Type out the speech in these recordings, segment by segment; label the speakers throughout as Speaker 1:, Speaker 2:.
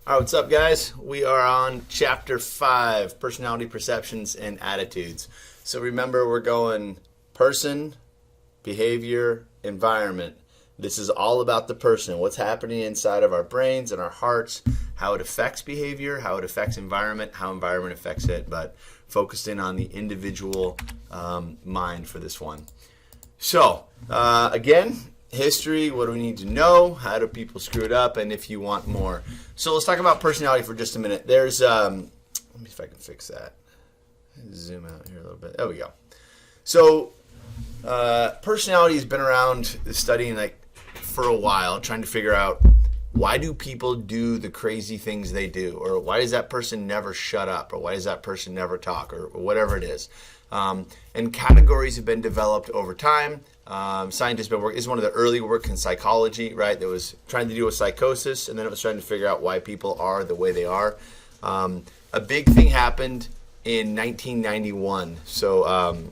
Speaker 1: All right, what's up, guys? We are on chapter 5, personality perceptions and attitudes. So remember, we're going person, behavior, environment. This is all about the person, what's happening inside of our brains and our hearts, how it affects behavior, how it affects environment, how environment affects it, but focused in on the individual mind for this one. So, again, history, what do we need to know? How do people screw it up? And if you want more. So let's talk about personality for just a minute. There's, let me see if I can fix that. Zoom out here a little bit. There we go. So, personality has been around studying for a while, trying to figure out why do people do the crazy things they do? Or why does that person never shut up? Or why does that person never talk? Or whatever it is. And categories have been developed over time. Scientists have been working. This is one of the early work in psychology, right? That was trying to deal with psychosis, and then it was trying to figure out why people are the way they are. A big thing happened in 1991. So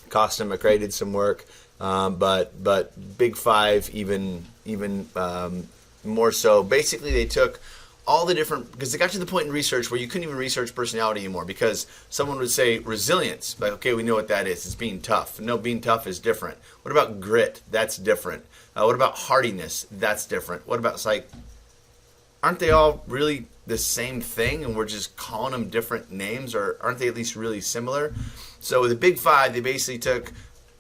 Speaker 1: Costa McRae did some work, but Big Five even more so. Basically, they took all the different, because they got to the point in research where you couldn't even research personality anymore because someone would say resilience, like, okay, we know what that is. It's being tough. No, being tough is different. What about grit? That's different. What about hardiness? That's different. What about, it's like, aren't they all really the same thing and we're just calling them different names, or aren't they at least really similar? So the Big Five, they basically took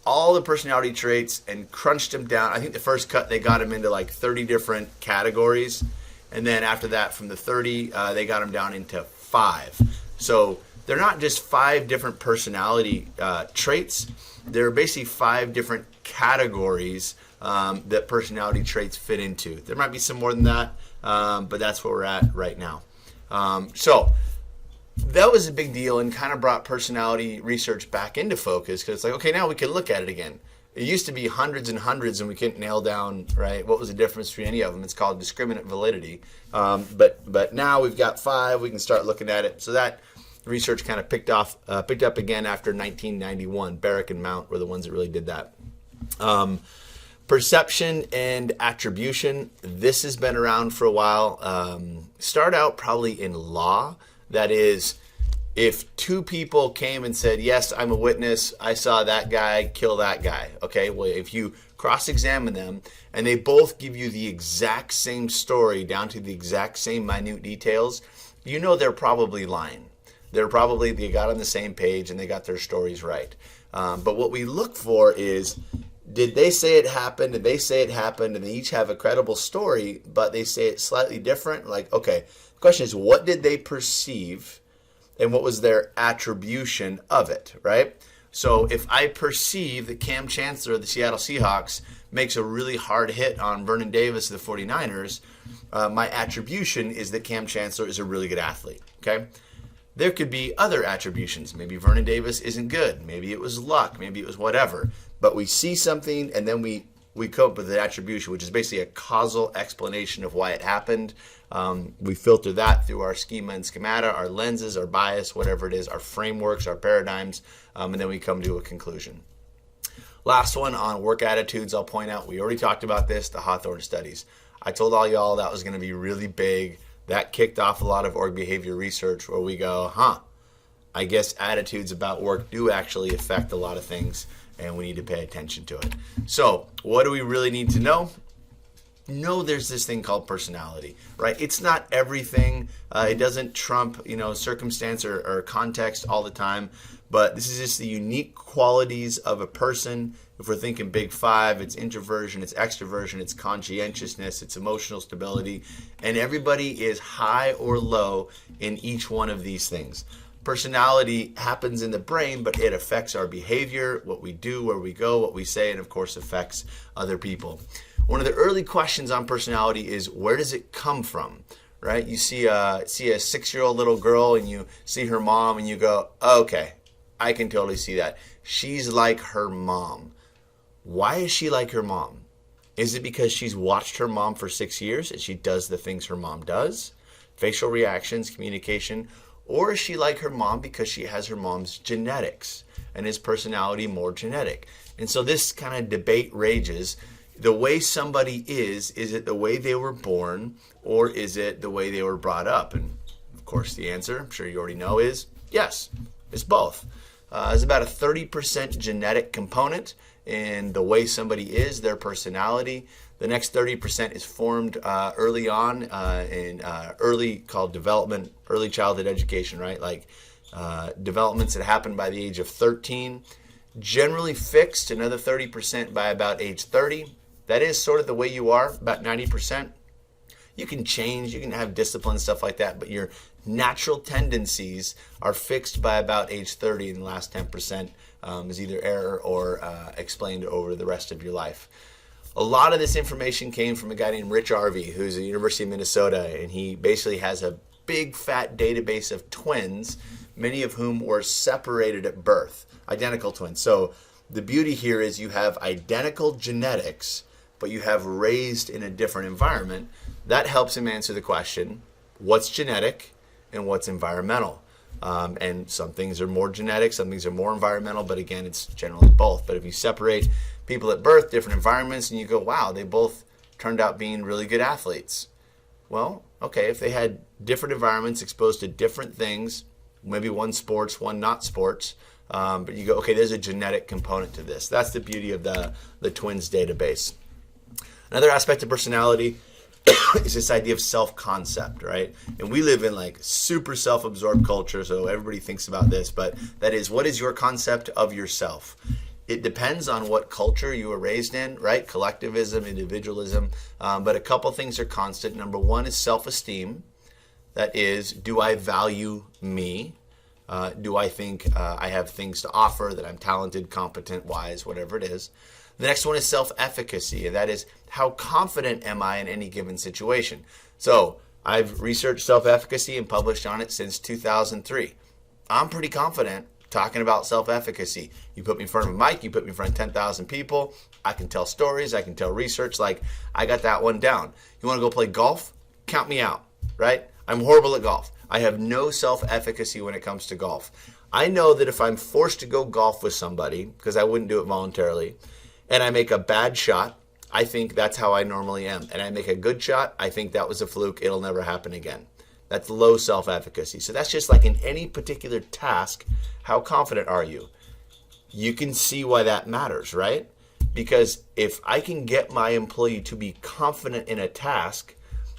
Speaker 1: all the personality traits and crunched them down. I think the first cut, they got them into like 30 different categories. And then after that, from the 30, they got them down into 5. So they're not just 5 different personality traits. They're basically 5 different categories that personality traits fit into. There might be some more than that, but that's where we're at right now. So that was a big deal and kind of brought personality research back into focus, because it's like, okay, now we can look at it again. It used to be hundreds and hundreds, and we couldn't nail down, right, what was the difference between any of them. It's called discriminant validity. But now we've got 5. We can start looking at it. So that research kind of picked up again after 1991. Barrick and Mount were the ones that really did that. Perception and attribution. This has been around for a while. Start out probably in law. That is, if 2 people came and said, yes, I'm a witness, I saw that guy kill that guy. Okay, well, if you cross-examine them and they both give you the exact same story down to the exact same minute details, you know they're probably lying. They got on the same page and they got their stories right. But what we look for is, did they say it happened? Did they say it happened? And they each have a credible story, but they say it slightly different. Like, okay, the question is, what did they perceive? And what was their attribution of it, right? So if I perceive that Cam Chancellor of the Seattle Seahawks makes a really hard hit on Vernon Davis of the 49ers, my attribution is that Cam Chancellor is a really good athlete, okay? There could be other attributions. Maybe Vernon Davis isn't good. Maybe it was luck. Maybe it was whatever. But we see something and then we come up with an attribution, which is basically a causal explanation of why it happened. We filter that through our schema and schemata, our lenses, our bias, whatever it is, our frameworks, our paradigms, and then we come to a conclusion. Last one on work attitudes, I'll point out, we already talked about this, the Hawthorne studies. I told all y'all that was going to be really big. That kicked off a lot of org behavior research where we go, I guess attitudes about work do actually affect a lot of things, and we need to pay attention to it. So what do we really need to know? Know there's this thing called personality, right? It's not everything. It doesn't trump, circumstance or context all the time. But this is just the unique qualities of a person. If we're thinking Big Five, it's introversion, it's extroversion, it's conscientiousness, it's emotional stability. And everybody is high or low in each one of these things. Personality happens in the brain, but it affects our behavior, what we do, where we go, what we say, and of course affects other people. One of the early questions on personality is, where does it come from, right? You see a 6-year-old little girl and you see her mom and you go, okay, I can totally see that. She's like her mom. Why is she like her mom? Is it because she's watched her mom for 6 years and she does the things her mom does? Facial reactions, communication. Or is she like her mom because she has her mom's genetics and is personality more genetic? And so this kind of debate rages. the way somebody is it the way they were born, or is it the way they were brought up? And of course, the answer, I'm sure you already know, is yes, it's both. There's about a 30% genetic component in the way somebody is, their personality. The next 30% is formed early on in called development, early childhood education, right? Like developments that happen by the age of 13. Generally fixed another 30% by about age 30. That is sort of the way you are, about 90%. You can change, you can have discipline, stuff like that, but your natural tendencies are fixed by about age 30, and the last 10% is either error or explained over the rest of your life. A lot of this information came from a guy named Rich Arvey, who's at the University of Minnesota, and he basically has a big fat database of twins, many of whom were separated at birth, identical twins. So the beauty here is you have identical genetics, but you have raised in a different environment. That helps him answer the question, what's genetic and what's environmental? And some things are more genetic, some things are more environmental, but again, it's generally both. But if you separate people at birth, different environments, and you go, wow, they both turned out being really good athletes. Well, okay, if they had different environments exposed to different things, maybe one sports, one not sports, but you go, okay, there's a genetic component to this. That's the beauty of the twins database. Another aspect of personality is this idea of self-concept, right? And we live in like super self-absorbed culture, so everybody thinks about this, but that is, what is your concept of yourself? It depends on what culture you were raised in, right? Collectivism, individualism, but a couple things are constant. Number one is self-esteem. That is, do I value me? Do I think I have things to offer, that I'm talented, competent, wise, whatever it is? The next one is self-efficacy, and that is, how confident am I in any given situation? So I've researched self-efficacy and published on it since 2003. I'm pretty confident talking about self-efficacy. You put me in front of a mic, you put me in front of 10,000 people, I can tell stories, I can tell research, like I got that one down. You want to go play golf? Count me out, right? I'm horrible at golf. I have no self-efficacy when it comes to golf. I know that if I'm forced to go golf with somebody, because I wouldn't do it voluntarily, and I make a bad shot, I think that's how I normally am. And I make a good shot, I think that was a fluke, it'll never happen again. That's low self-efficacy. So that's just like in any particular task, how confident are you? You can see why that matters, right? Because if I can get my employee to be confident in a task,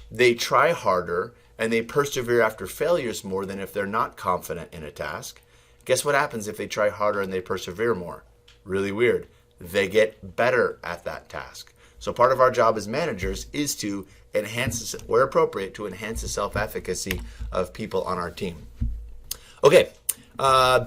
Speaker 1: they try harder and they persevere after failures more than if they're not confident in a task. Guess what happens if they try harder and they persevere more? Really weird. They get better at that task. So part of our job as managers is to enhance, where appropriate, to enhance the self-efficacy of people on our team. Okay,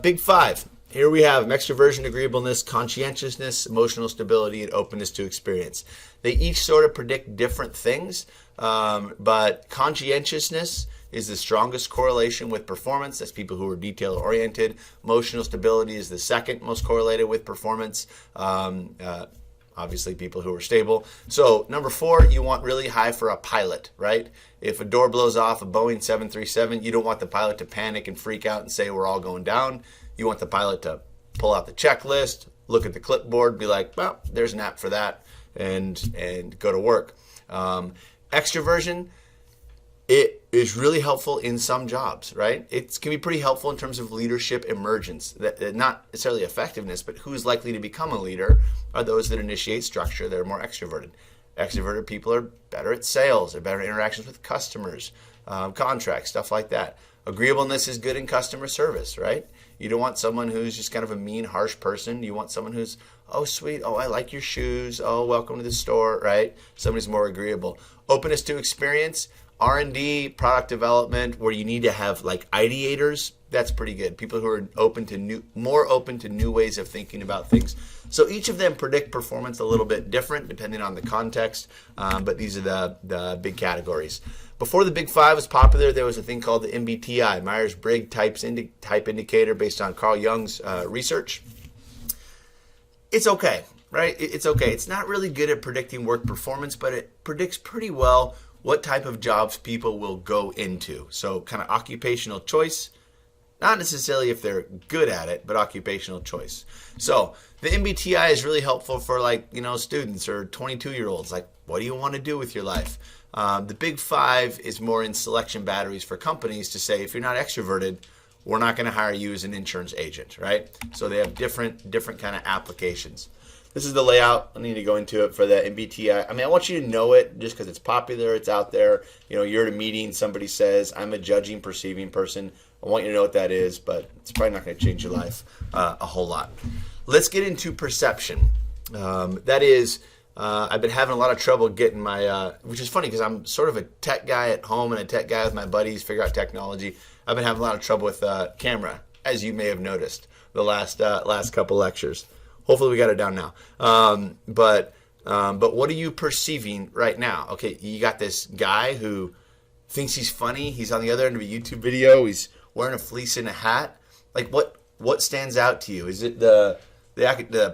Speaker 1: big five. Here we have extroversion, agreeableness, conscientiousness, emotional stability, and openness to experience. They each sort of predict different things, but conscientiousness is the strongest correlation with performance. That's people who are detail-oriented. Emotional stability is the second most correlated with performance. Obviously, people who are stable. So number 4, you want really high for a pilot, right? If a door blows off a Boeing 737, you don't want the pilot to panic and freak out and say we're all going down. You want the pilot to pull out the checklist, look at the clipboard, be like, well, there's an app for that, and go to work. Extroversion, it is really helpful in some jobs, right? It can be pretty helpful in terms of leadership emergence. That not necessarily effectiveness, but who's likely to become a leader are those that initiate structure that are more extroverted. Extroverted people are better at sales, they're better at interactions with customers, contracts, stuff like that. Agreeableness is good in customer service, right? You don't want someone who's just kind of a mean, harsh person. You want someone who's, oh, sweet, oh, I like your shoes, oh, welcome to the store, right? Somebody's more agreeable. Openness to experience, R&D, product development, where you need to have like ideators, that's pretty good. People who are more open to new ways of thinking about things. So each of them predict performance a little bit different depending on the context, but these are the big categories. Before the Big Five was popular, there was a thing called the MBTI, Myers-Briggs type indicator, based on Carl Jung's research. It's okay, right? It's okay. It's not really good at predicting work performance, but it predicts pretty well what type of jobs people will go into. So kind of occupational choice, Not necessarily if they're good at it, but occupational choice. So the MBTI is really helpful for students or 22-year-olds. Like, what do you want to do with your life? The big five is more in selection batteries for companies to say, if you're not extroverted, we're not going to hire you as an insurance agent, right? So they have different kind of applications. This is the layout. I need to go into it for the MBTI. I want you to know it just because it's popular. It's out there. You're at a meeting. Somebody says, I'm a judging, perceiving person. I want you to know what that is, but it's probably not going to change your life a whole lot. Let's get into perception. That is, I've been having a lot of trouble getting my, which is funny because I'm sort of a tech guy at home and a tech guy with my buddies, figure out technology. I've been having a lot of trouble with camera, as you may have noticed the last couple lectures. Hopefully we got it down now. But what are you perceiving right now? Okay, you got this guy who thinks he's funny. He's on the other end of a YouTube video. He's wearing a fleece and a hat. Like, what stands out to you? Is it the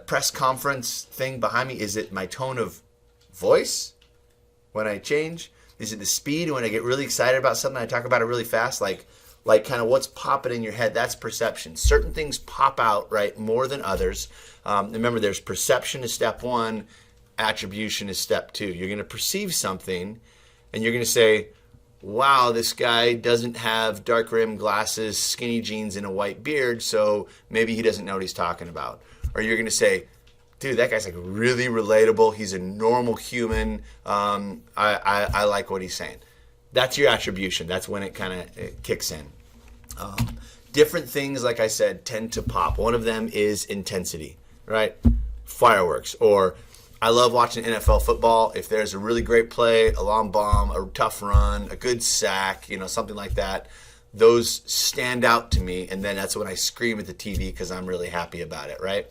Speaker 1: press conference thing behind me? Is it my tone of voice when I change? Is it the speed when I get really excited about something? I talk about it really fast, like kind of what's popping in your head. That's perception. Certain things pop out, right, more than others. Remember, there's perception is step one, attribution is step two. You're going to perceive something, and you're going to say, wow, this guy doesn't have dark rimmed glasses, skinny jeans, and a white beard, so maybe he doesn't know what he's talking about. Or you're going to say, dude, that guy's like really relatable. He's a normal human. I like what he's saying. That's your attribution. That's when it kind of kicks in. Different things, like I said, tend to pop. One of them is intensity, right? Fireworks. Or I love watching NFL football. If there's a really great play, a long bomb, a tough run, a good sack, something like that, those stand out to me. And then that's when I scream at the TV because I'm really happy about it, right?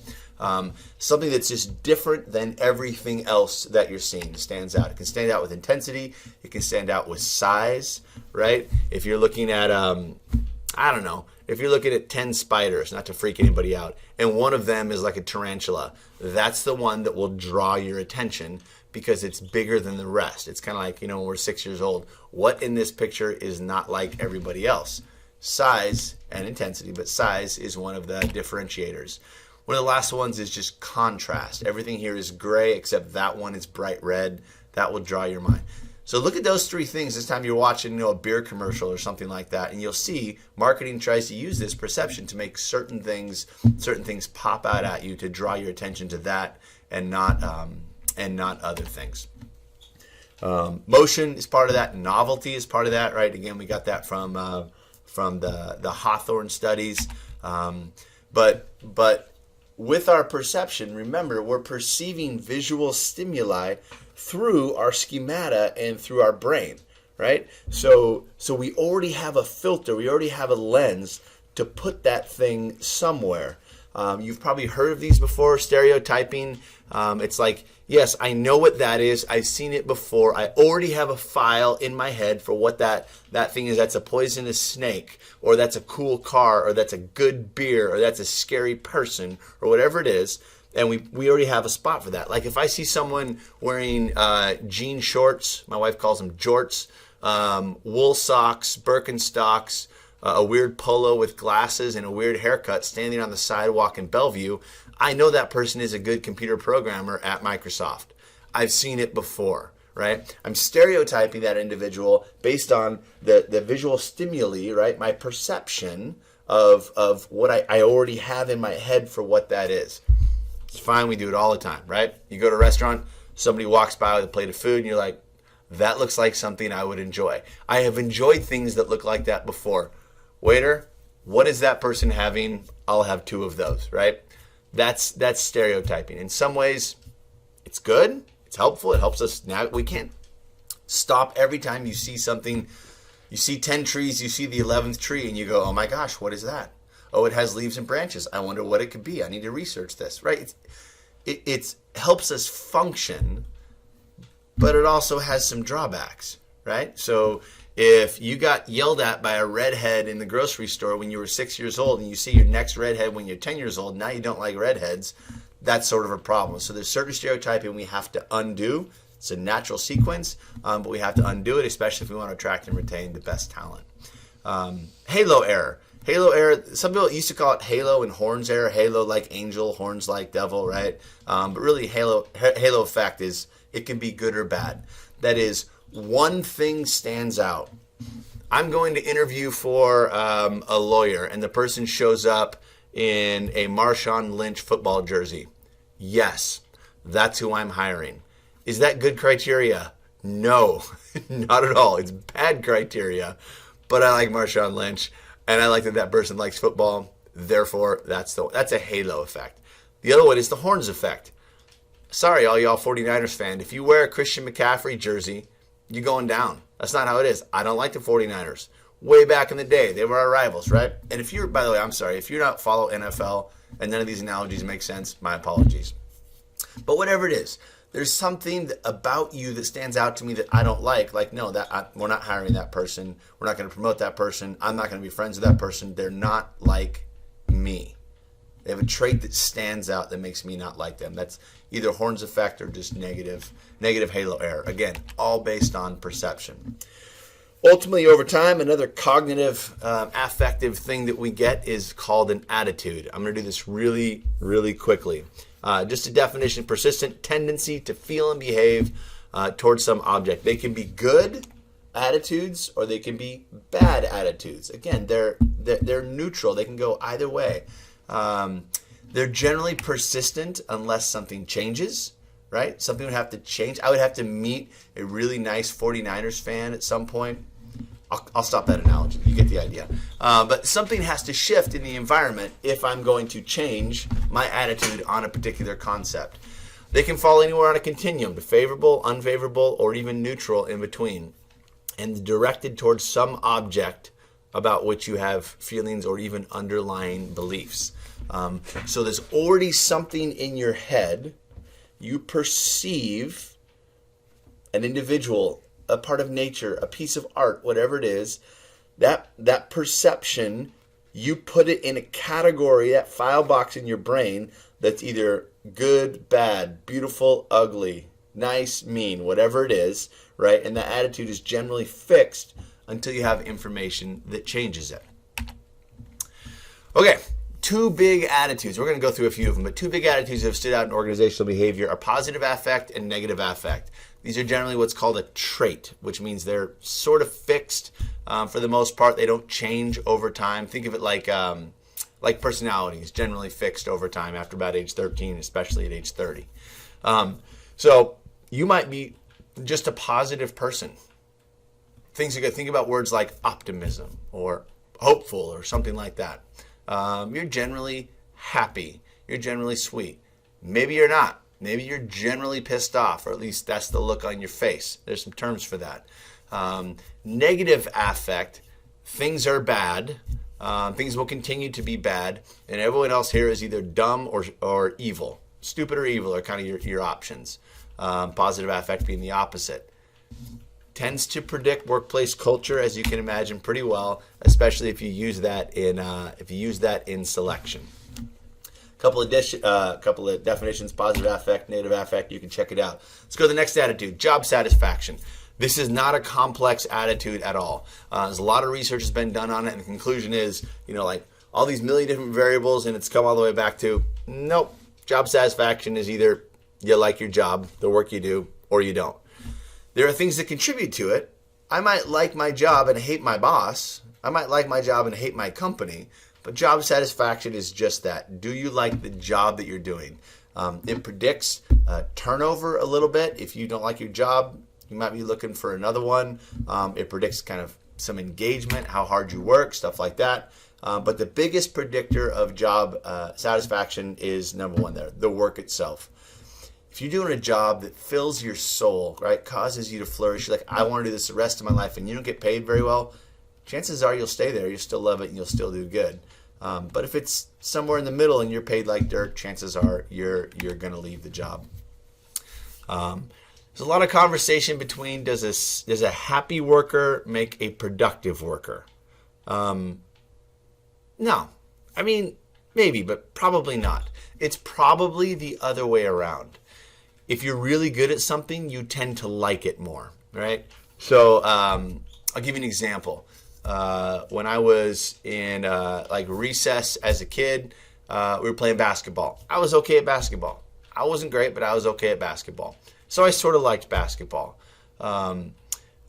Speaker 1: Something that's just different than everything else that you're seeing stands out. It can stand out with intensity. It can stand out with size, right? If you're looking at, if you're looking at 10 spiders, not to freak anybody out, and one of them is like a tarantula, that's the one that will draw your attention because it's bigger than the rest. It's kind of like, when we're 6 years old, what in this picture is not like everybody else? Size and intensity, but size is one of the differentiators. One of the last ones is just contrast. Everything here is gray except that one is bright red. That will draw your mind. So look at those three things this time you're watching a beer commercial or something like that, and you'll see marketing tries to use this perception to make certain things pop out at you to draw your attention to that and not other things. Motion is part of that. Novelty is part of that, right? Again, we got that from the Hawthorne studies. But with our perception, remember, we're perceiving visual stimuli through our schemata and through our brain, right? So we already have a filter, we already have a lens to put that thing somewhere. You've probably heard of these before, stereotyping. It's like, yes, I know what that is. I've seen it before. I already have a file in my head for what that thing is. That's a poisonous snake, or that's a cool car, or that's a good beer, or that's a scary person, or whatever it is. And we already have a spot for that. Like if I see someone wearing jean shorts, my wife calls them jorts, wool socks, Birkenstocks, a weird polo with glasses and a weird haircut standing on the sidewalk in Bellevue, I know that person is a good computer programmer at Microsoft. I've seen it before, right? I'm stereotyping that individual based on the visual stimuli, right? My perception of what I already have in my head for what that is. It's fine. We do it all the time, right? You go to a restaurant, somebody walks by with a plate of food, and you're like, that looks like something I would enjoy. I have enjoyed things that look like that before. Waiter, what is that person having? I'll have two of those, right? That's stereotyping. In some ways, it's good. It's helpful. It helps us. Now we can't stop every time you see something. You see 10 trees, you see the 11th tree, and you go, oh my gosh, what is that? Oh, it has leaves and branches. I wonder what it could be. I need to research this, right? It helps us function, but it also has some drawbacks, right? So if you got yelled at by a redhead in the grocery store when you were 6 years old and you see your next redhead when you're 10 years old, now you don't like redheads, that's sort of a problem. So there's certain stereotyping we have to undo. It's a natural sequence, but we have to undo it, especially if we want to attract and retain the best talent. Halo error. Halo error, some people used to call it halo and horns error. Halo like angel, horns like devil, right? But really halo effect is, it can be good or bad. That is, one thing stands out. I'm going to interview for a lawyer, and the person shows up in a Marshawn Lynch football jersey. Yes, that's who I'm hiring. Is that good criteria? No, not at all. It's bad criteria. But I like Marshawn Lynch, and I like that person likes football. Therefore, that's a halo effect. The other one is the horns effect. Sorry, all y'all 49ers fan. If you wear a Christian McCaffrey jersey, you're going down. That's not how it is. I don't like the 49ers. Way back in the day, they were our rivals, right? And if you're, by the way, I'm sorry, if you don't follow NFL and none of these analogies make sense, my apologies. But whatever it is, there's something about you that stands out to me that I don't like. Like, no, we're not hiring that person. We're not going to promote that person. I'm not going to be friends with that person. They're not like me. They have a trait that stands out that makes me not like them. That's either horns effect or just negative halo error. Again, all based on perception. Ultimately, over time, another cognitive, affective thing that we get is called an attitude. I'm going to do this really, really quickly. Just a definition: persistent tendency to feel and behave towards some object. They can be good attitudes or they can be bad attitudes. Again, they're neutral. They can go either way. They're generally persistent unless something changes, right? Something would have to change. I would have to meet a really nice 49ers fan at some point. I'll stop that analogy. You get the idea. But something has to shift in the environment if I'm going to change my attitude on a particular concept. They can fall anywhere on a continuum to favorable, unfavorable, or even neutral in between, and directed towards some object about which you have feelings or even underlying beliefs. So there's already something in your head. You perceive an individual, a part of nature, a piece of art, whatever it is, that perception, you put it in a category, that file box in your brain that's either good, bad, beautiful, ugly, nice, mean, whatever it is, right? And that attitude is generally fixed until you have information that changes it. Okay, two big attitudes. We're going to go through a few of them, but two big attitudes that have stood out in organizational behavior are positive affect and negative affect. These are generally what's called a trait, which means they're sort of fixed for the most part. They don't change over time. Think of it like personalities, generally fixed over time after about age 13, especially at age 30. So you might be just a positive person. Things are good. Think about words like optimism or hopeful or something like that. You're generally happy. You're generally sweet. Maybe you're not. Maybe you're generally pissed off, or at least that's the look on your face. There's some terms for that. Negative affect, things are bad. Things will continue to be bad, and everyone else here is either dumb or evil. Stupid or evil are kind of your options. Positive affect being the opposite. Tends to predict workplace culture, as you can imagine, pretty well, especially if you use that in selection. Couple of definitions: positive affect, negative affect. You can check it out. Let's go to the next attitude: job satisfaction. This is not a complex attitude at all. There's a lot of research has been done on it, and the conclusion is, like all these million different variables, and it's come all the way back to nope. Job satisfaction is either you like your job, the work you do, or you don't. There are things that contribute to it. I might like my job and hate my boss. I might like my job and hate my company. But job satisfaction is just that. Do you like the job that you're doing? It predicts turnover a little bit. If you don't like your job, you might be looking for another one. It predicts kind of some engagement, how hard you work, stuff like that. But the biggest predictor of job satisfaction is number one there, the work itself. If you're doing a job that fills your soul, right, causes you to flourish, you're like, I want to do this the rest of my life, and you don't get paid very well, chances are you'll stay there, you'll still love it, and you'll still do good. But if it's somewhere in the middle and you're paid like dirt, chances are you're going to leave the job. There's a lot of conversation between does a happy worker make a productive worker? No. I mean, maybe, but probably not. It's probably the other way around. If you're really good at something, you tend to like it more, right? So I'll give you an example. When I was in like recess as a kid, we were playing basketball. I was okay at basketball. I wasn't great, but I was okay at basketball. So I sort of liked basketball. What's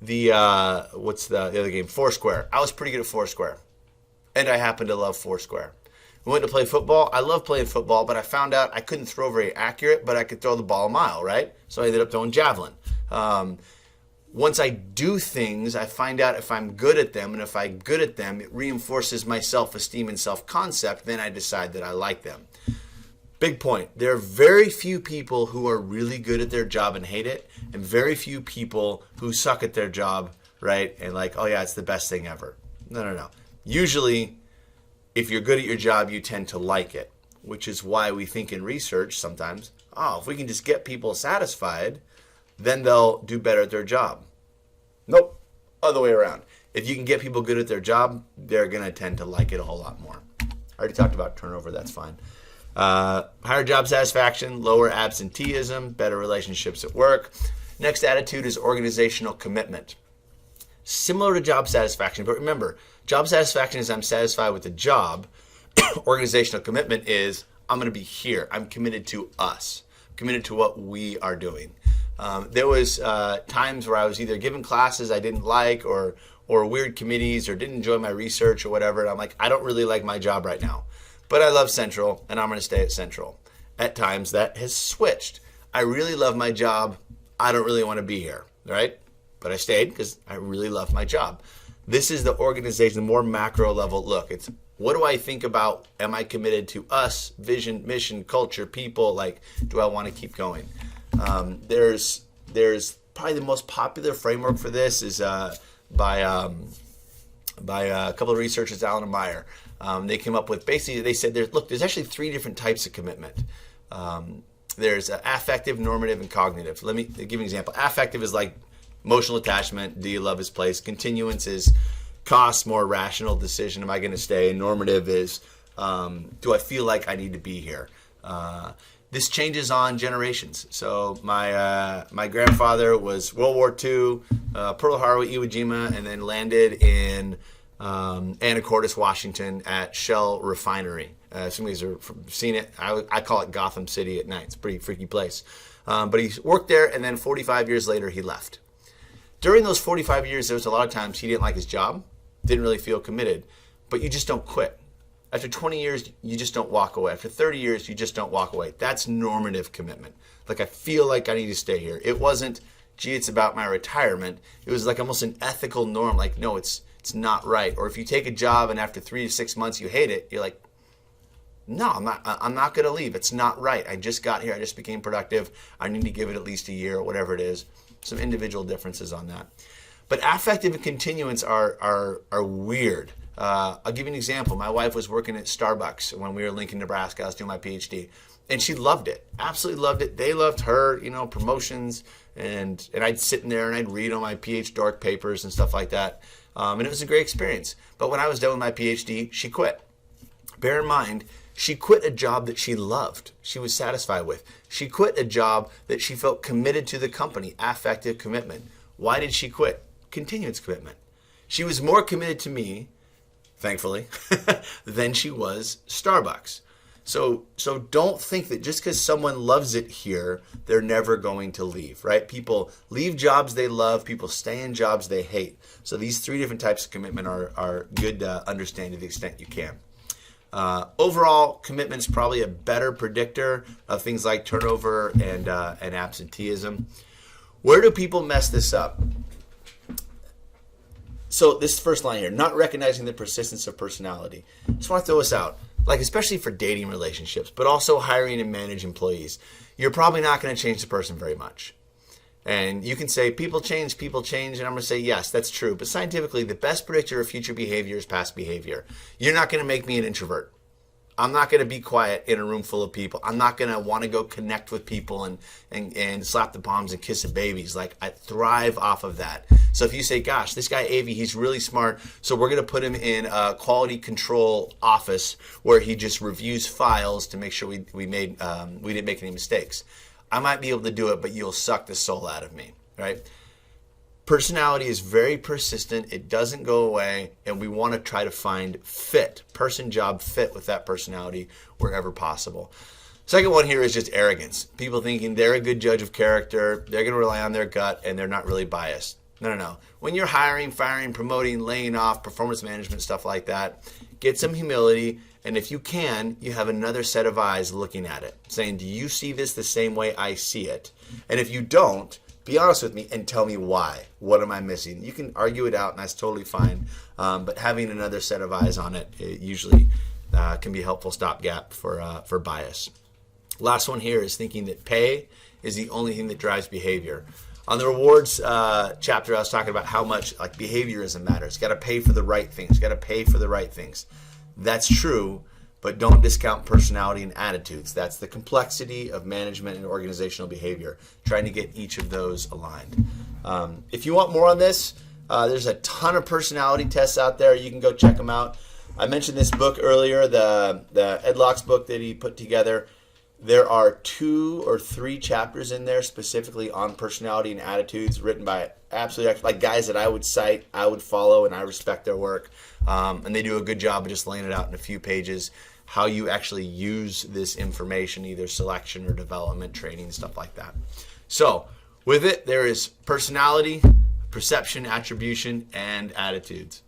Speaker 1: the other game? Foursquare. I was pretty good at Foursquare. And I happened to love Foursquare. We went to play football. I love playing football, but I found out I couldn't throw very accurate, but I could throw the ball a mile, right? So I ended up throwing javelin. Once I do things, I find out if I'm good at them, and if I'm good at them, it reinforces my self-esteem and self-concept. Then I decide that I like them. Big point. There are very few people who are really good at their job and hate it, and very few people who suck at their job, right? And like, oh yeah, it's the best thing ever. No. Usually, if you're good at your job, you tend to like it, which is why we think in research sometimes, if we can just get people satisfied, then they'll do better at their job. Nope, other way around. If you can get people good at their job, they're going to tend to like it a whole lot more. I already talked about turnover, that's fine. Higher job satisfaction, lower absenteeism, better relationships at work. Next attitude is organizational commitment. Similar to job satisfaction, but remember, job satisfaction is I'm satisfied with the job. Organizational commitment is I'm going to be here. I'm committed to us. I'm committed to what we are doing. There was times where I was either given classes I didn't like or weird committees or didn't enjoy my research or whatever. And I'm like, I don't really like my job right now, but I love Central and I'm going to stay at Central. At times that has switched. I really love my job. I don't really want to be here, right? But I stayed because I really love my job. This is the organization, the more macro level look. It's what do I think about? Am I committed to us, vision, mission, culture, people? Like, do I want to keep going? There's probably the most popular framework for this is by a couple of researchers, Allen and Meyer. They came up with basically they said there's actually 3 different types of commitment. There's affective, normative, and cognitive. Let me give you an example. Affective is like emotional attachment. Do you love his place? Continuance is cost, more rational decision. Am I going to stay? Normative is do I feel like I need to be here? This changes on generations. So my grandfather was World War II, Pearl Harbor, Iwo Jima, and then landed in Anacortes, Washington at Shell Refinery. Some of you have seen it. I call it Gotham City at night. It's a pretty freaky place. But he worked there, and then 45 years later, he left. During those 45 years, there was a lot of times he didn't like his job, didn't really feel committed, but you just don't quit. After 20 years, you just don't walk away. After 30 years, you just don't walk away. That's normative commitment. Like, I feel like I need to stay here. It wasn't, gee, it's about my retirement. It was like almost an ethical norm. Like, no, it's not right. Or if you take a job and after 3 to 6 months you hate it, you're like, no, I'm not going to leave. It's not right. I just got here. I just became productive. I need to give it at least a year or whatever it is. Some individual differences on that. But affective and continuance are weird. I'll give you an example. My wife was working at Starbucks when we were in Lincoln, Nebraska. I was doing my PhD. And she loved it. Absolutely loved it. They loved her, promotions. And I'd sit in there and I'd read on my PhD dork papers and stuff like that. And it was a great experience. But when I was done with my PhD, she quit. Bear in mind, she quit a job that she loved, she was satisfied with. She quit a job that she felt committed to the company, affective commitment. Why did she quit? Continuance commitment. She was more committed to me, thankfully, than she was Starbucks. So don't think that just because someone loves it here, they're never going to leave, right? People leave jobs they love, people stay in jobs they hate. So these 3 different types of commitment are good to understand to the extent you can. Overall, commitment is probably a better predictor of things like turnover and absenteeism. Where do people mess this up? So this first line here, not recognizing the persistence of personality. Just want to throw this out, like especially for dating relationships, but also hiring and manage employees. You're probably not going to change the person very much. And you can say people change, and I'm going to say, yes, that's true. But scientifically, the best predictor of future behavior is past behavior. You're not going to make me an introvert. I'm not going to be quiet in a room full of people. I'm not going to want to go connect with people and slap the palms and kiss the babies. Like, I thrive off of that. So if you say, gosh, this guy Avey, he's really smart, so we're going to put him in a quality control office where he just reviews files to make sure we didn't make any mistakes. I might be able to do it, but you'll suck the soul out of me, right? Personality is very persistent. It doesn't go away, and we want to try to find fit, person-job fit with that personality wherever possible. Second one here is just arrogance. People thinking they're a good judge of character, they're going to rely on their gut, and they're not really biased. No. When you're hiring, firing, promoting, laying off, performance management, stuff like that, get some humility, and if you can, you have another set of eyes looking at it, saying, do you see this the same way I see it? And if you don't, be honest with me and tell me why. What am I missing? You can argue it out, and that's totally fine. But having another set of eyes on it usually can be a helpful stopgap for bias. Last one here is thinking that pay is the only thing that drives behavior. On the rewards chapter, I was talking about how much like behaviorism matters. Got to pay for the right things. Got to pay for the right things. That's true, but don't discount personality and attitudes. That's the complexity of management and organizational behavior, trying to get each of those aligned. If you want more on this, there's a ton of personality tests out there. You can go check them out. I mentioned this book earlier, the Ed Locke's book that he put together. There are 2 or 3 chapters in there specifically on personality and attitudes, written by absolutely like guys that I would cite, I would follow, and I respect their work. And they do a good job of just laying it out in a few pages, how you actually use this information, either selection or development, training, stuff like that. So with it, there is personality, perception, attribution, and attitudes.